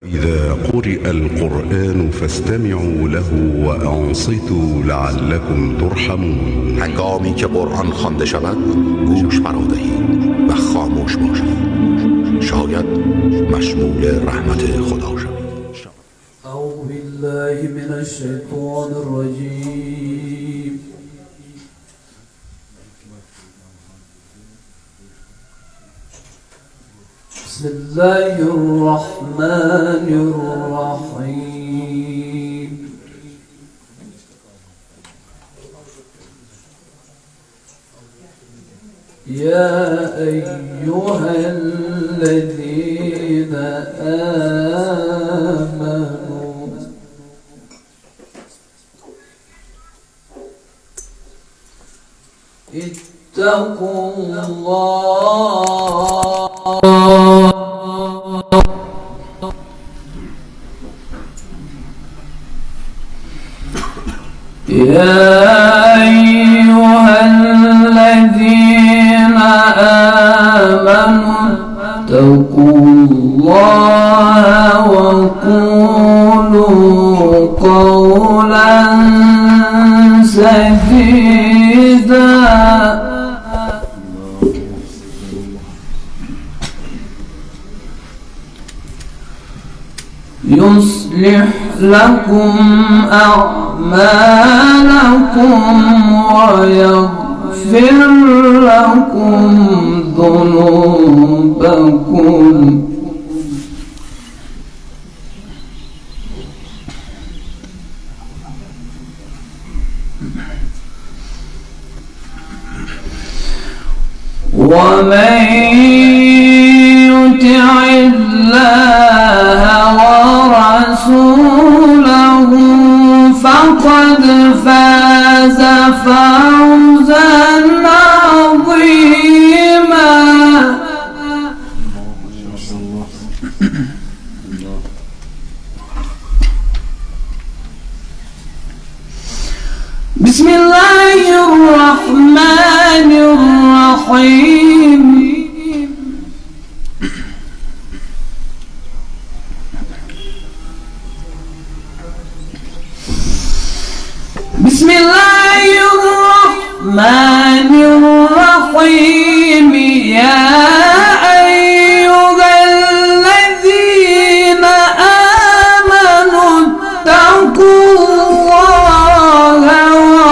إذا قرئ القرآن فاستمعوا له وأنصتوا لعلكم ترحمون. هنگامی که قرآن خوانده شود گوش فرادهید و خاموش باشید، شاید مشمول رحمت خدا شوید. أعوذ بالله من الشيطان الرجيم. بسم الله الرحمن الرحيم. يا أيها الذين آمنوا اتقوا الله يا أيها الذين آمنوا اتقوا الله وقولوا قولا سديدا يصلح لكم أعمالكم ويغفر لكم ذنوبكم ومن يطع الله ورسوله فقد فاز فوزا عظيما. بسم الله الرحمن الرحيم. بسم الله الرحمن الرحيم. يا أيها الذين آمنوا اتقوا الله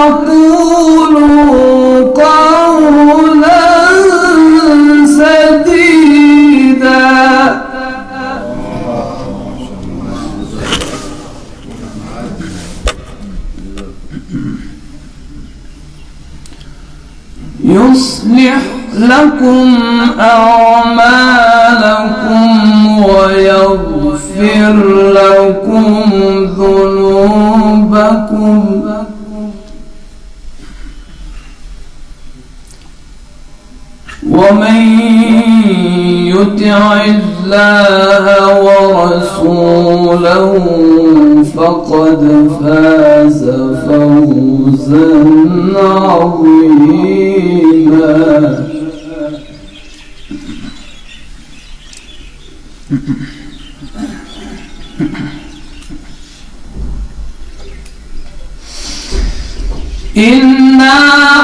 وقولوا قولا سديدا يصلح لكم أعمالكم ويغفر لكم ذنوبكم ومن يطع الله ورسوله فقد فاز فوزا عظيما. إنا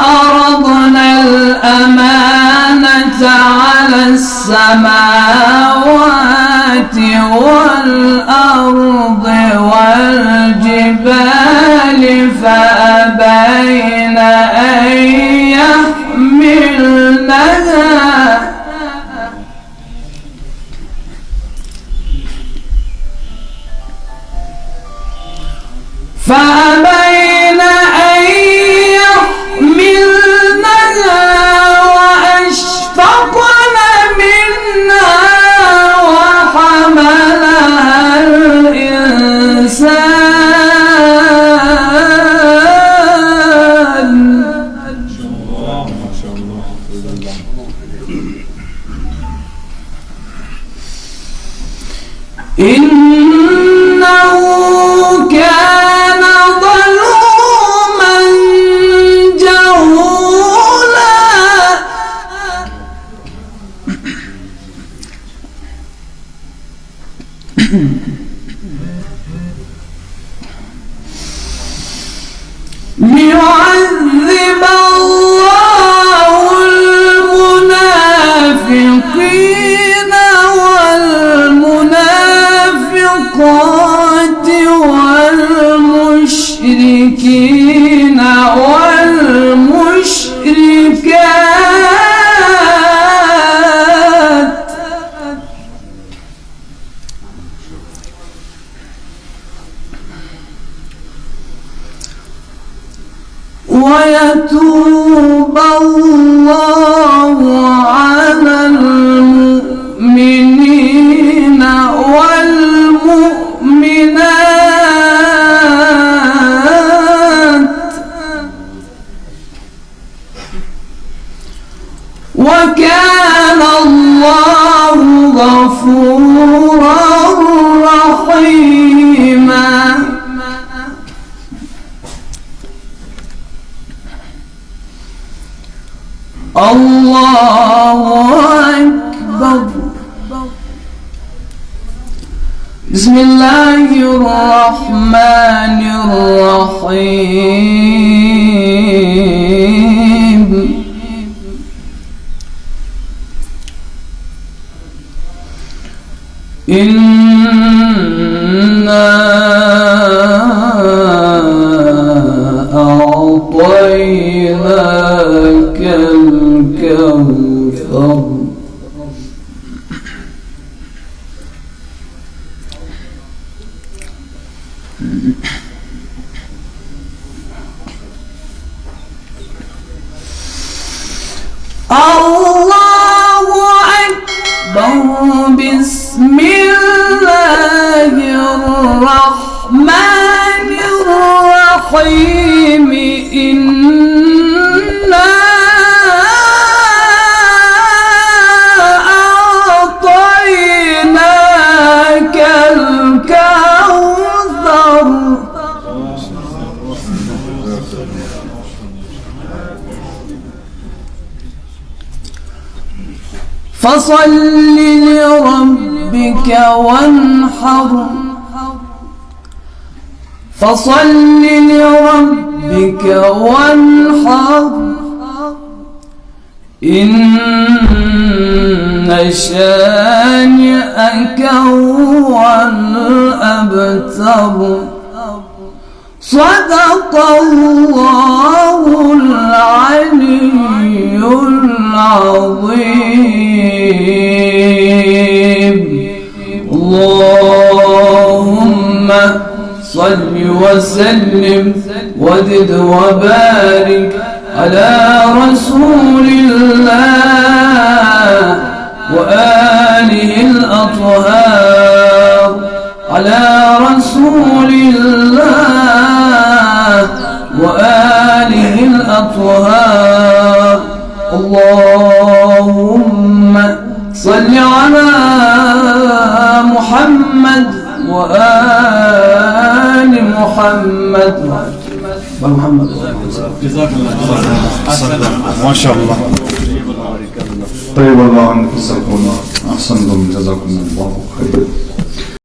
عرضنا الأمانة على السماوات والأرض والجبال فأبين أن يحملنها وأشفقن منها وحملها الإنسان إنه كان ظلوما جهولا. ليعذب الله المنافقين والمنافقات والمشركين والمشركات ويتوب الله على المؤمنين والمؤمنات وكان الله غفورا رحيما. الله أكبر. بسم الله الرحمن الرحيم. إنا أعطيناك الكوثر الله أكبر. بسم الله الرحمن الرحيم. إنا أعطيناك الكوثر فصل لربك وانحر. فصل لربك وانحر. إن شانئك هو الأبتر. صدق الله العلي العظيم. اللهم صل وسلم وزد وبارك على رسول الله وآله الأطهار. على رسول الله وآله الأطهار. اللهم صل على محمد وآل محمد. جزاك الله ما شاء الله. طيب الله عنك، جزاكم الله، أحسنتم، جزاكم الله خيرا.